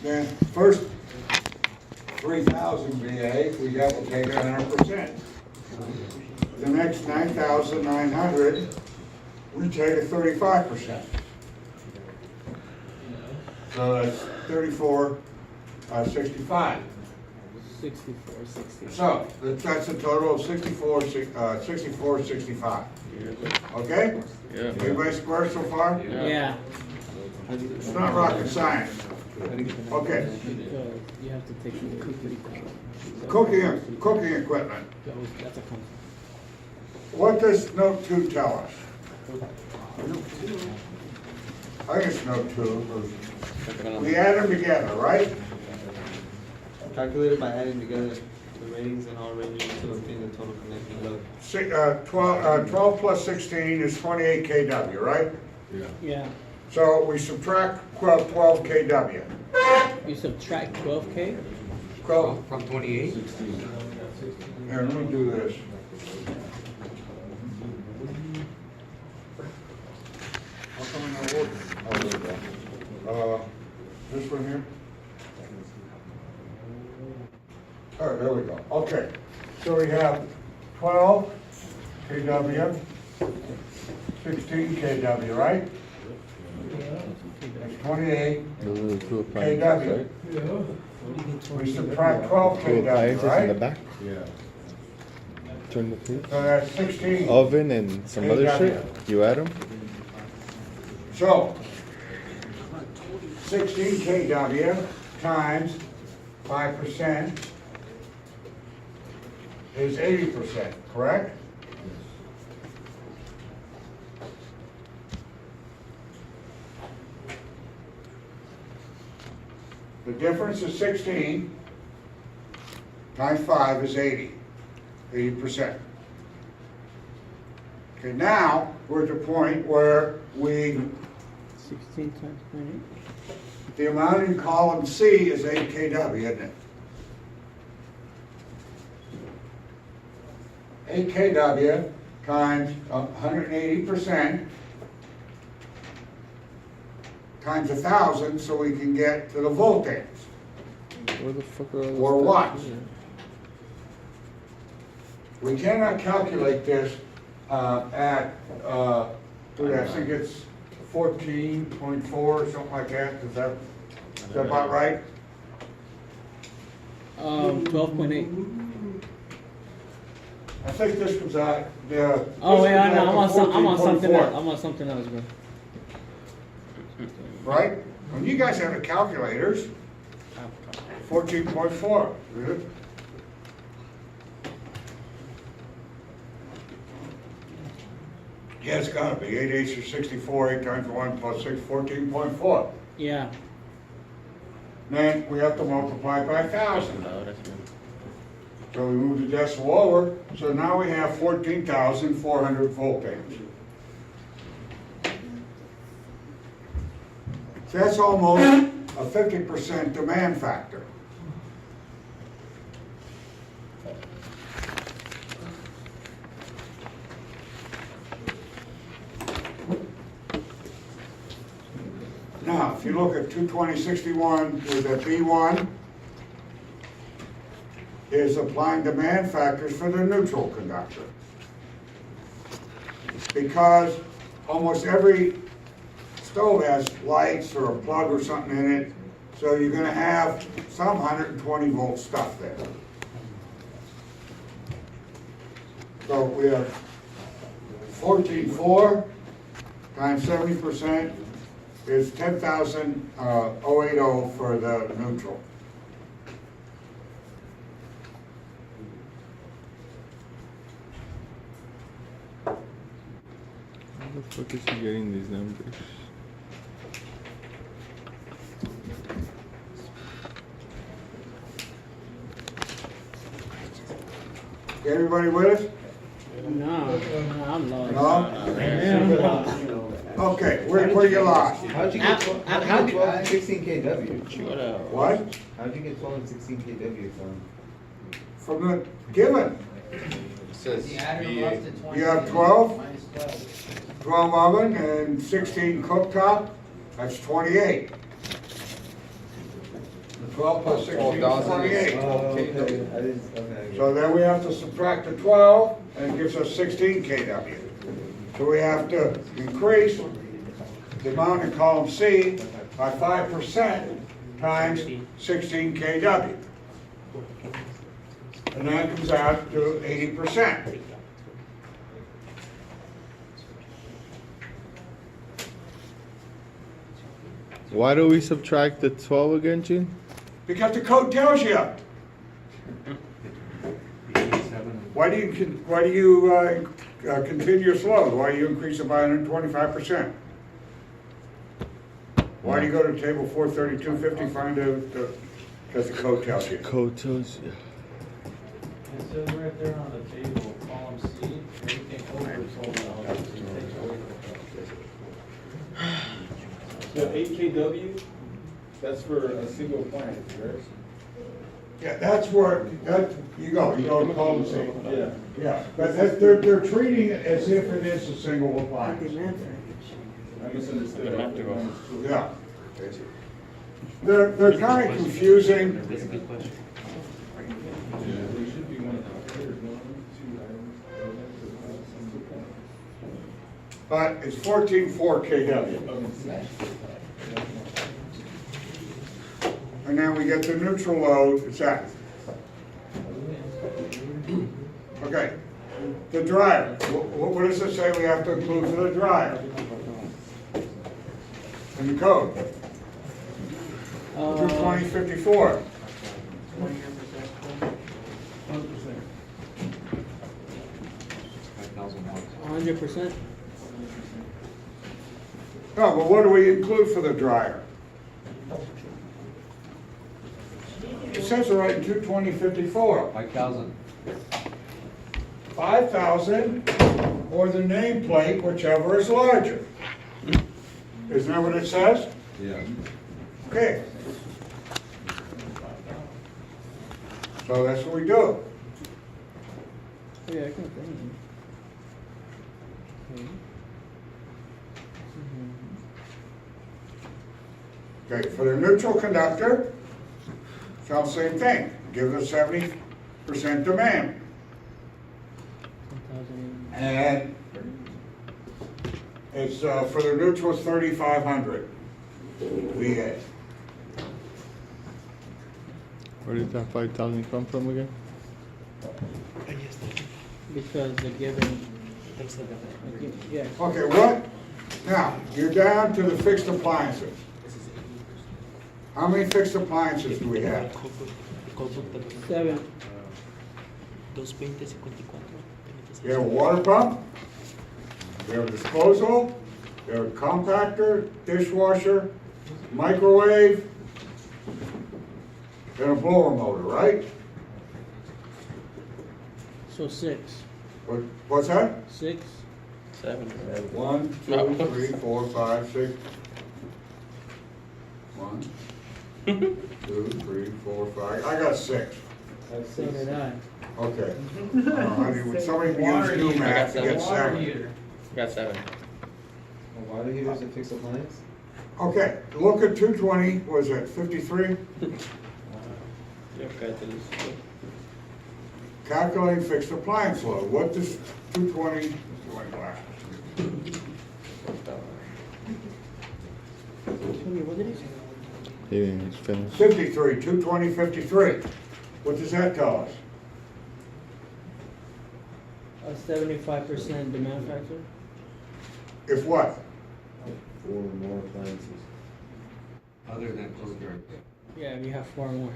then first 3,000 VA, we have to take 100%. The next 9,900, we take a 35%. So that's 34, 65. 64, 60. So that's a total of 64, 65. Okay? Yeah. Everybody square so far? Yeah. It's not rocket science. Okay. You have to take the Cooking equipment. That's a constant. What does note 2 tell us? I guess note 2. We add them together, right? Calculated by adding together the ratings and all ratings to obtain the total connecting load. 12 plus 16 is 28 kW, right? Yeah. So we subtract 12 kW. You subtract 12K? 12, From 28? here, let me do this. How come I'm not working? Oh, there we go. This one here? Oh, there we go. Okay. So we have 12 kW, 16 kW, right? That's 28 Those are the two appliances, kW. right? We subtract 12 Two kW, appliances in the right? back. Turn the page. So that's 16. Oven and some other shit. You add them. So, 16 kW times 5% is 80%, correct? The difference is 16 times 5 is 80%. Okay, now we're at the point where 16 times 0.8? the amount in column C is 8 kW, isn't it? 8 kW times 180% times 1,000, so we can get to the voltage. Where the fuck are all those Or steps watts. here? We cannot calculate this I think it's 14.4 or something like that. Is that about right? 12.8. I think this was the. Oh, this yeah, I know. was I'm on something 14.4. else. I'm on something else, bro. Right? When you guys have the calculators, 14.4. Good. Yeah, it's gotta be. 8 eighths is 64, 8 times 1 plus 6, 14.4. Yeah. Then we have to multiply by 1,000. Oh, that's good. So we move the decimal over, so now we have 14,400 voltage. So that's almost a 50% demand factor. Now, if you look at 22061 with a B1, is applying demand factors for the neutral conductor. Because almost every stove has lights or a plug or something in it, so you're gonna have some 120 volt stuff there. So we have 14.4 times 70% is 10,080 for the neutral. How the fuck is he getting these numbers? Everybody with us? No, I'm lost. No? Okay, where you lost? How'd you get 12, how'd you get 12 and 16 kW? What? How'd you get 12 and 16 kW from? From the given. It says You add them VA. up to 20. You have 12? Minus 12. 12 oven and 16 cooktop, that's 28. 12 plus 16 is 28. Okay. So then we have to subtract the 12, and it gives us 16 kW. So we have to increase the amount in column C by 5% times 16 kW. And that comes out to 80%. Why do we subtract the 12 again, Gene? Because the code tells you. Why do you continuous load? Why do you increase it by 125%? Why do you go to table 43250, find because the code tells you? Code tells you. It says right there on the table, column C, everything over is sold out. The 8 kW, that's for a single appliance, right? Yeah, that's where, you go to column C. Yeah. Yeah, but they're treating it as if it is a single appliance. I misunderstood. Yeah. They're kind of confusing. That's a good question. There should be one out there, no, 2 items. But it's 14.4 kW. And then we get the neutral load, it's that. Okay, the dryer, what does it say we have to include for the dryer? In the code, 22054. 100%? No, but what do we include for the dryer? It says it right in 22054. 5,000. 5,000 or the nameplate, whichever is larger. Isn't that what it says? Yeah. Okay. So that's what we do. Yeah, I can think. Okay, for the neutral conductor, it's all the same thing. Gives us 70% demand. And it's, for the neutral, it's 3,500 VA. Where did that 5,000 come from again? Because they're giving, yeah, Okay, what? Now, you're down to the fixed appliances. How many fixed appliances do we have? 7, You have a water pump, you have a disposal, you have a compactor, dishwasher, microwave, and a blower motor, right? so 6. What's that? 6? 1, 2, 3, 4, 5, 6. 1, 2, 3, 4, 5. I got 6. So did I. Okay. Would somebody use new math to get 7? Got 7. Water heater's a fixed appliance? Okay, look at 220, was it 53? Calculate fixed appliance load. What does 220 do? What did he say? He didn't finish. 53, 220, 53. What does that tell us? A 75% demand factor? If what? 4 more appliances. Other than closed door. Yeah, we have 4 more.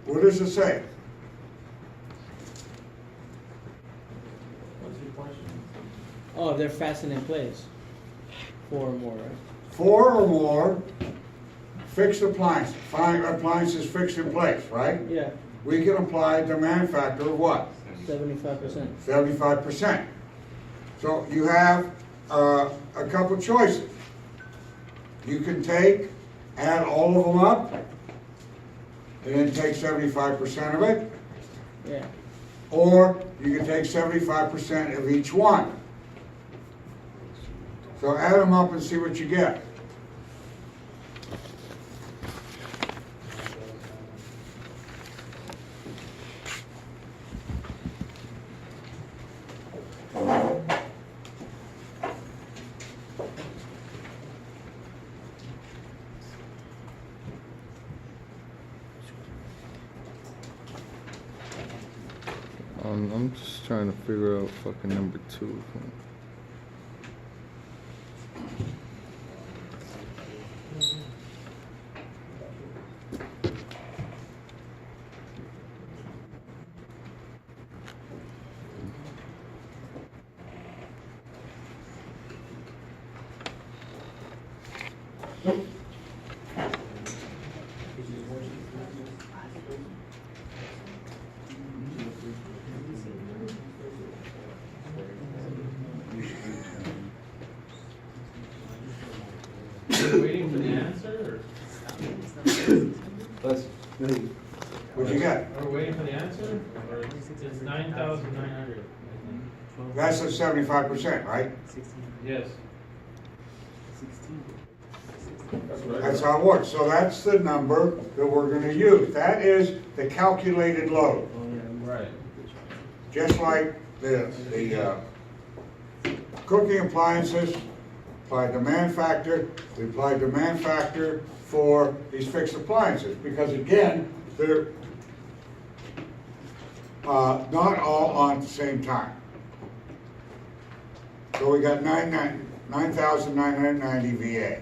What does it say? What's your question? Oh, they're fastened in place. 4 or more, right? 4 or more fixed appliances, 5 appliances fixed in place, right? Yeah, We can apply a demand factor of what? 75%. 75%. So you have a couple choices. You can add all of them up, and then take 75% of it, Yeah. or you can take 75% of each one. So add them up and see what you get. I'm just trying to figure out fucking number 2. We're waiting for the answer, What'd you get? or are we waiting for the answer? Or it's 9,900, That's at 75%, right? Yes. That's right. That's how it works. So that's the number that we're gonna use. That is the calculated load. Right. Just like the cooking appliances, apply demand factor, we apply demand factor for these fixed appliances, because again, they're not all on at the same time. So we got 9,990 VA.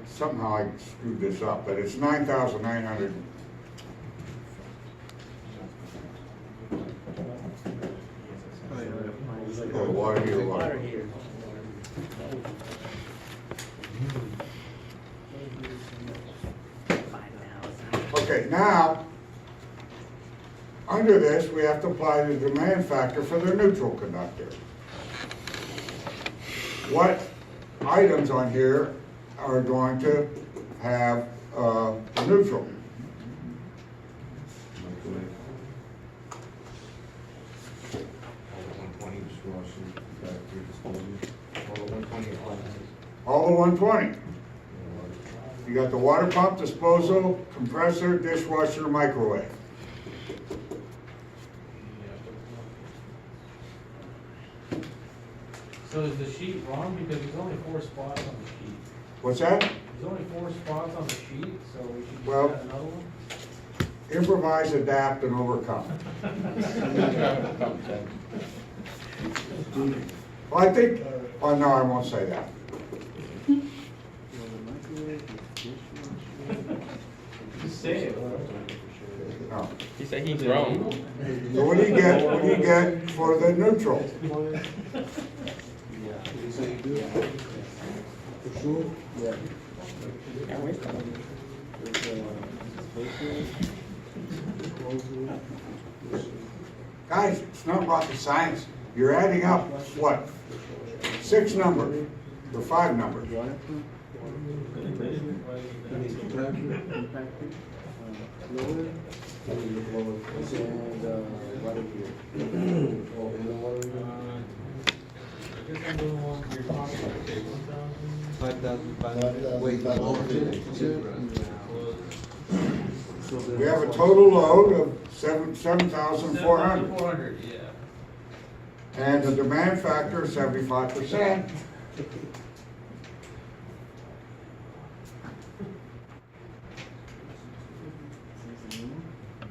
Somehow I screwed this up, but it's 9,900. Oh, water heater, water. Okay, now, under this, we have to apply the demand factor for the neutral conductor. What items on here are going to have the neutral? All the 120. You got the water pump, disposal, compressor, dishwasher, microwave. So is the sheet wrong, because there's only 4 spots on the sheet? What's that? There's only 4 spots on the sheet, so we should just Well- add another one? Improvise, adapt, and overcome. Well, I think, oh no, I won't say that. Just say it. No. He said he's wrong. So what do you get, what do you get for the neutral? Guys, it's not rocket science. You're adding up, what? 6 numbers, or 5 numbers. I guess I'm doing one, you're talking about, okay, 1,000. 5,500. Wait, We have a total load of 7,400. 7,400, yeah. And the demand factor is 75%.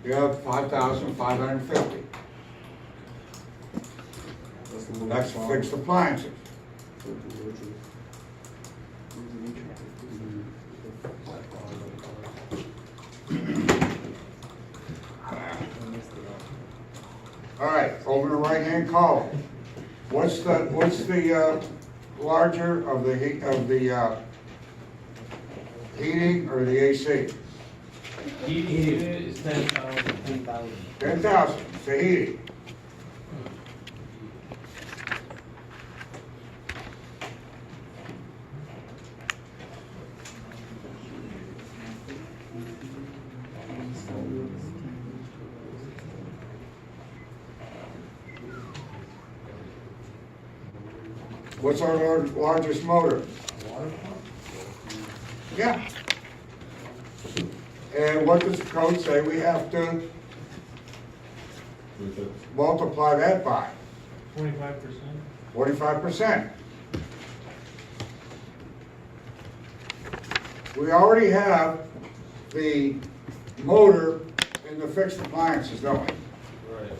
You have 5,550. That's fixed appliances. All right, over the right-hand column. What's the larger of the heating or the AC? Heating unit is 10,000. 10,000, it's the heating. What's our largest motor? Yeah. And what does the code say we have to multiply that by? 25%. 45%. We already have the motor in the fixed appliances, don't we? Right.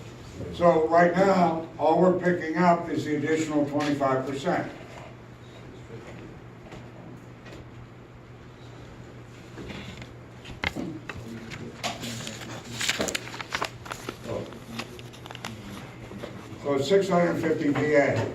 So right now, all we're picking up is the additional 25%. So it's 650 VA.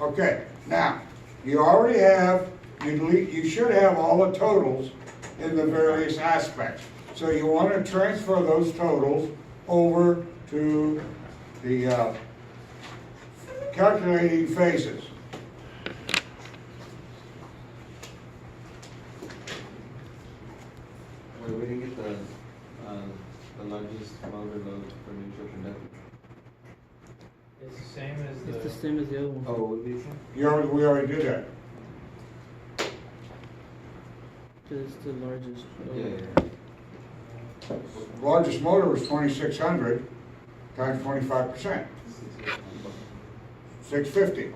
Okay, now, you already have, you should have all the totals in the various aspects. So you want to transfer those totals over to the calculating phases. Wait, we didn't get the largest motor load for neutral conductor. It's the same as the. It's the same as the other one. Oh, would be some? We already did that. It's the largest. Yeah. Largest motor was 2,600 times 25%, 650.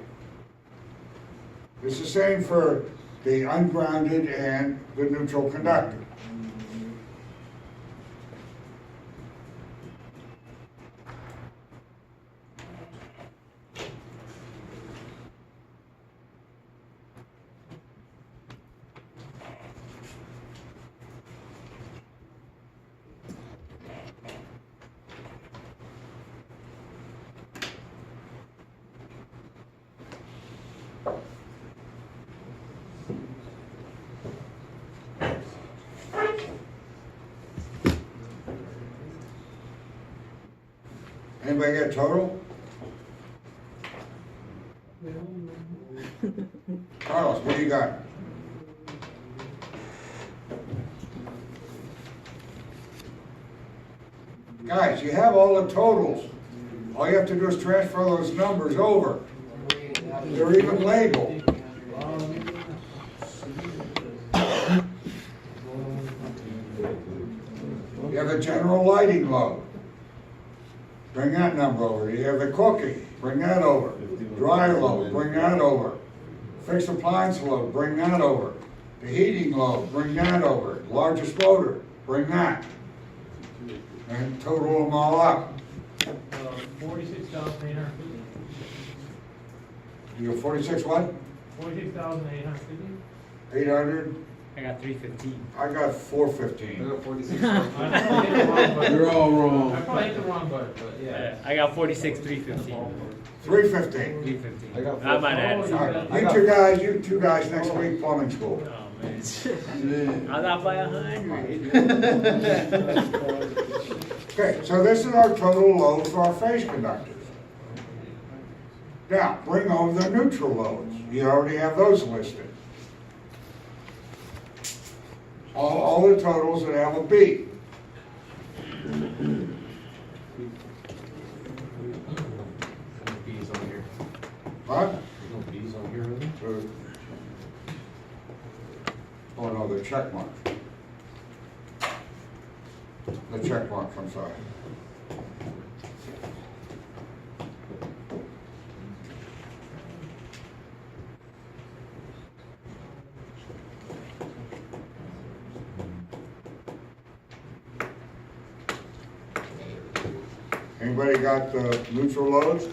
It's the same for the ungrounded and the neutral conductor. Anybody get a total? Carlos, what do you got? Guys, you have all the totals. All you have to do is transfer those numbers over. They're even labeled. You have the general lighting load. Bring that number over. You have the cooking, bring that over. Dry load, bring that over. Fixed appliance load, bring that over. The heating load, bring that over. Largest motor, bring that. And total them all up. 46,850. You have 46 what? 46,850. 800? I got 315. I got I 415. got 46. I probably hit the wrong button. You're all wrong. I probably hit the wrong button, but yeah. I got 46, 315. 315. 315. I got I might add Oh, some. All right, you two guys next week, plumbing school. Oh, man. I got by 100. Okay, so this is our total load for our phase conductors. Now, bring over the neutral loads. You already have those listed. All the totals that have a B. B's on here. What? No B's on here, really? Oh, no, the check mark. The check mark, I'm sorry. Anybody got the neutral loads?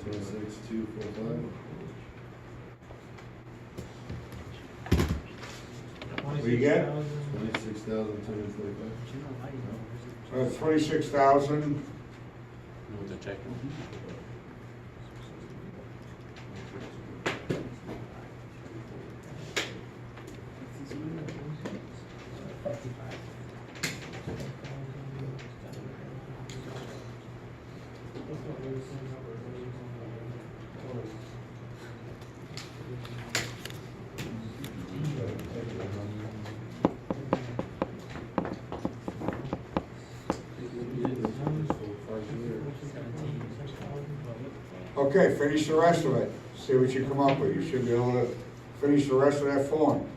So 6245. What do you get? 26,245. So it's 26,000. With the check. Okay, finish the rest of it. See what you come up with. You should be able to finish the rest of that form.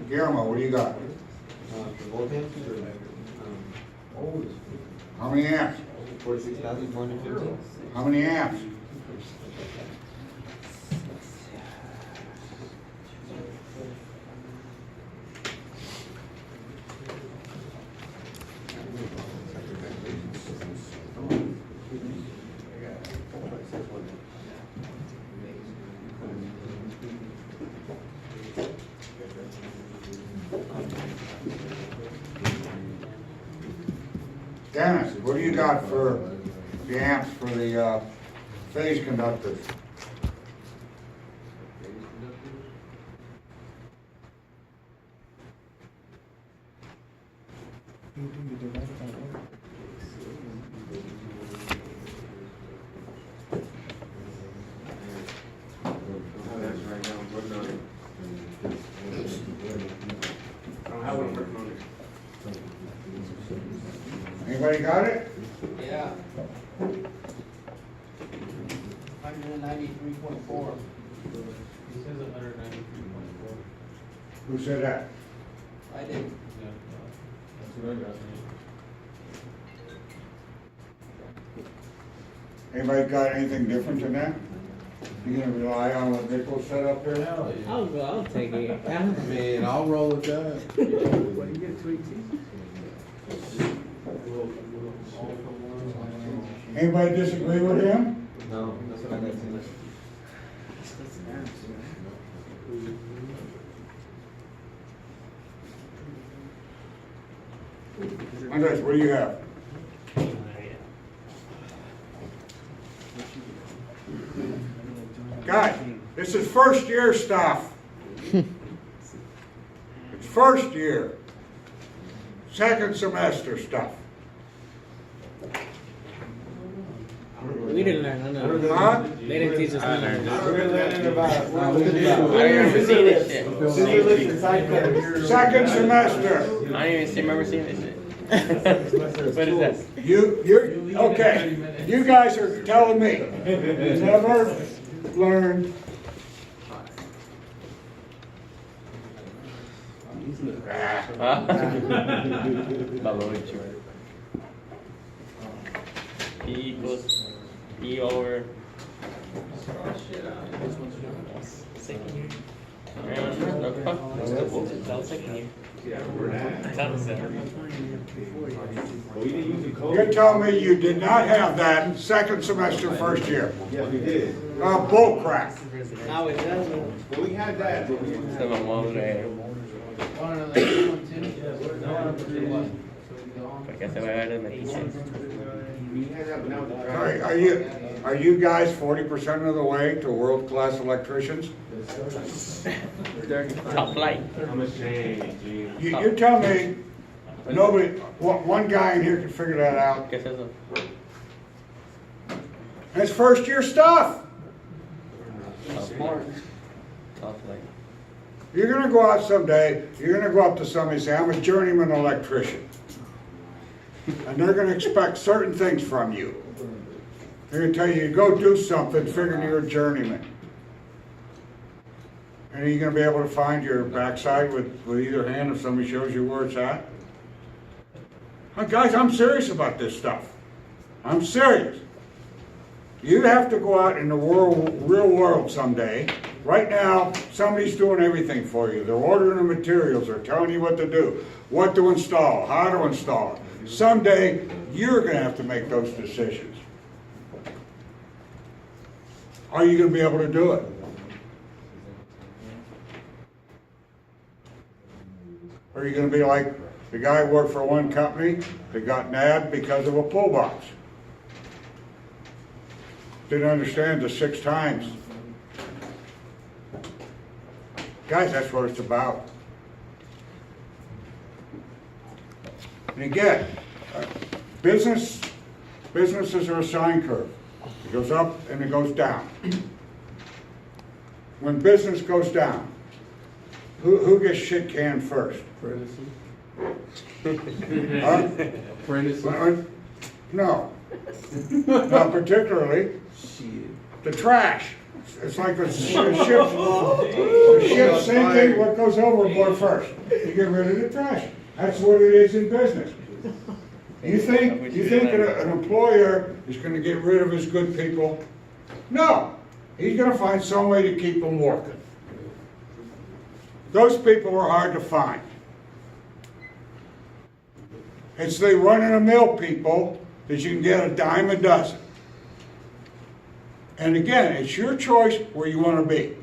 Guillermo, what do you got? For voltage, How many amps? 46,450. How many amps? Dennis, what do you got for the amps for the phase conductors? Anybody got it? Yeah. 193.4. He says 193.4. Who said that? I did. Yeah, that's what I got. Anybody got anything different than that? You gonna rely on what Nichols set up there? Hell, yeah. I'll take it. Man, I'll roll with that. Anybody disagree with him? No, that's what I got seen. Andres, what do you have? Guys, this is first year stuff. It's first year. Second semester stuff. We didn't learn none of it. Huh? They didn't teach us none of it. We're learning about. I remember seeing this shit. Second semester. I don't even remember seeing this shit. What is that? You're, okay, you guys are telling me, you never learned. P equals P over. Second year. That was second year. That was second. You're telling me you did not have that second semester, first year? Yeah, we did. Bull crap. Now it does. Well, we had that, but we didn't have. My mom's right. Porque se va a ver el metiche. We had that, but now the All right, are you guys 40% of the way to world-class electricians? Top flight. I'm ashamed, Gene. You're telling me nobody, one guy in here can figure that out? ¿Qué es eso? That's first year stuff. Top flight. You're gonna go out someday, you're gonna go up to somebody and say, I'm a journeyman electrician. And they're gonna expect certain things from you. They're gonna tell you, go do something, figuring you're a journeyman. And are you gonna be able to find your backside with either hand if somebody shows you where it's at? Guys, I'm serious about this stuff. I'm serious. You have to go out in the real world someday. Right now, somebody's doing everything for you. They're ordering the materials, they're telling you what to do, what to install, how to install it. Someday, you're gonna have to make those decisions. Are you gonna be able to do it? Or are you gonna be like the guy who worked for one company that got nabbed because of a pull box? Didn't understand the 6 times Guys, that's what it's about. And again, businesses are a sine curve. It goes up and it goes down. When business goes down, who gets shit canned first? Huh? No. Not particularly. The trash. It's like the ship sinking, what goes overboard first? You get rid of the trash. That's what it is in business. You think an employer is gonna get rid of his good people? No. He's gonna find some way to keep them working. Those people are hard to find. It's the run-of-the-mill people that you can get a dime a dozen. And again, it's your choice where you want to be.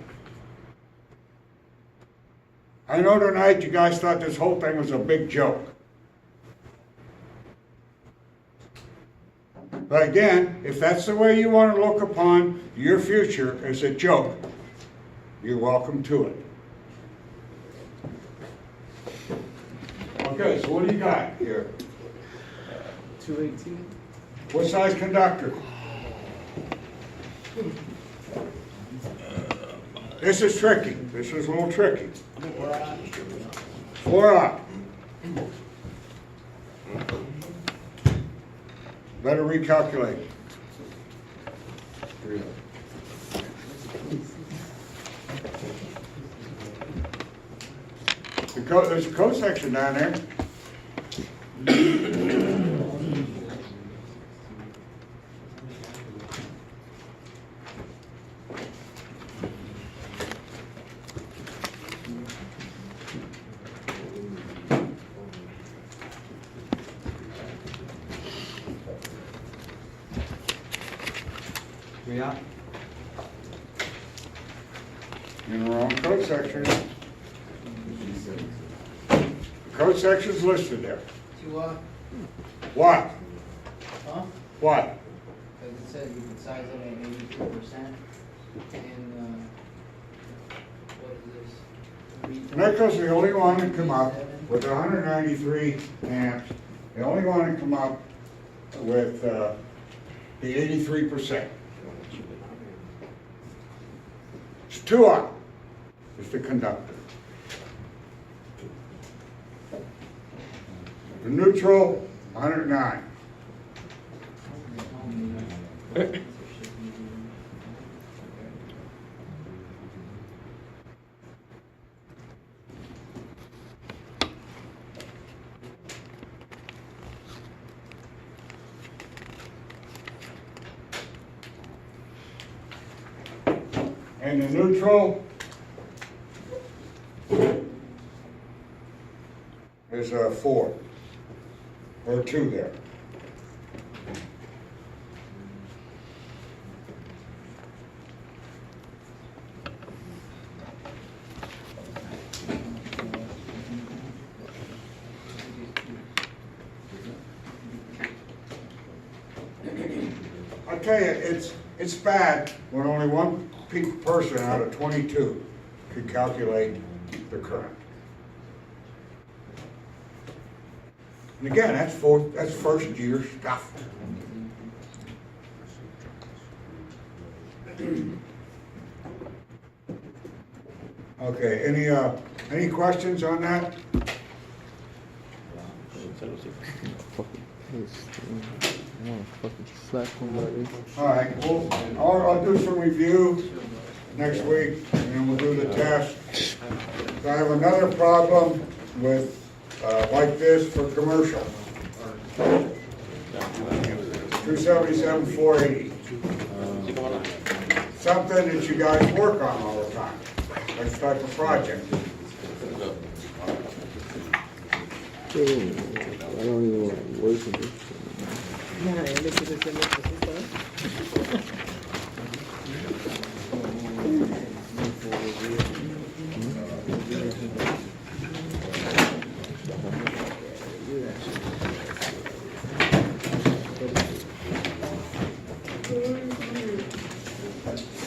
I know tonight you guys thought this whole thing was a big joke. But again, if that's the way you want to look upon your future as a joke, you're welcome to it. Okay, so what do you got here? 218. What size conductor? This is tricky. This is a little tricky. 4-aught. Better recalculate. There's a code section down there. Yeah. In the wrong code section. The code section's listed there. What? Huh? What? Because it says you can size it at 82%, and, what is this? NECO's the only one that come up with 193 amps. The only one that come up with the 83%. It's 2-aught. It's the conductor. The neutral, 109. And the neutral is a 4 or 2 there. I tell you, it's bad when only one person out of 22 can calculate the current. And again, that's first year stuff. Okay, any questions on that? All right, well, I'll do some review next week, and then we'll do the test. I have another problem with, like this for commercial. 277, 480. Something that you guys work on all the time, this type of project. I don't even want to work with this.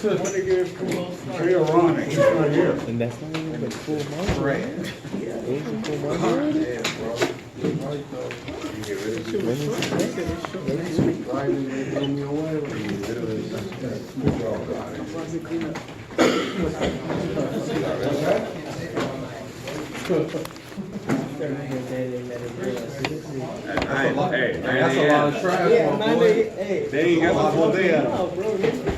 What do you give? See, Ronnie, he's not here. And that's not even the full month. Right. Ain't the full month already? Hey, that's a lot of trash. Yeah, man, hey. They ain't got the whole day out. No, bro, listen.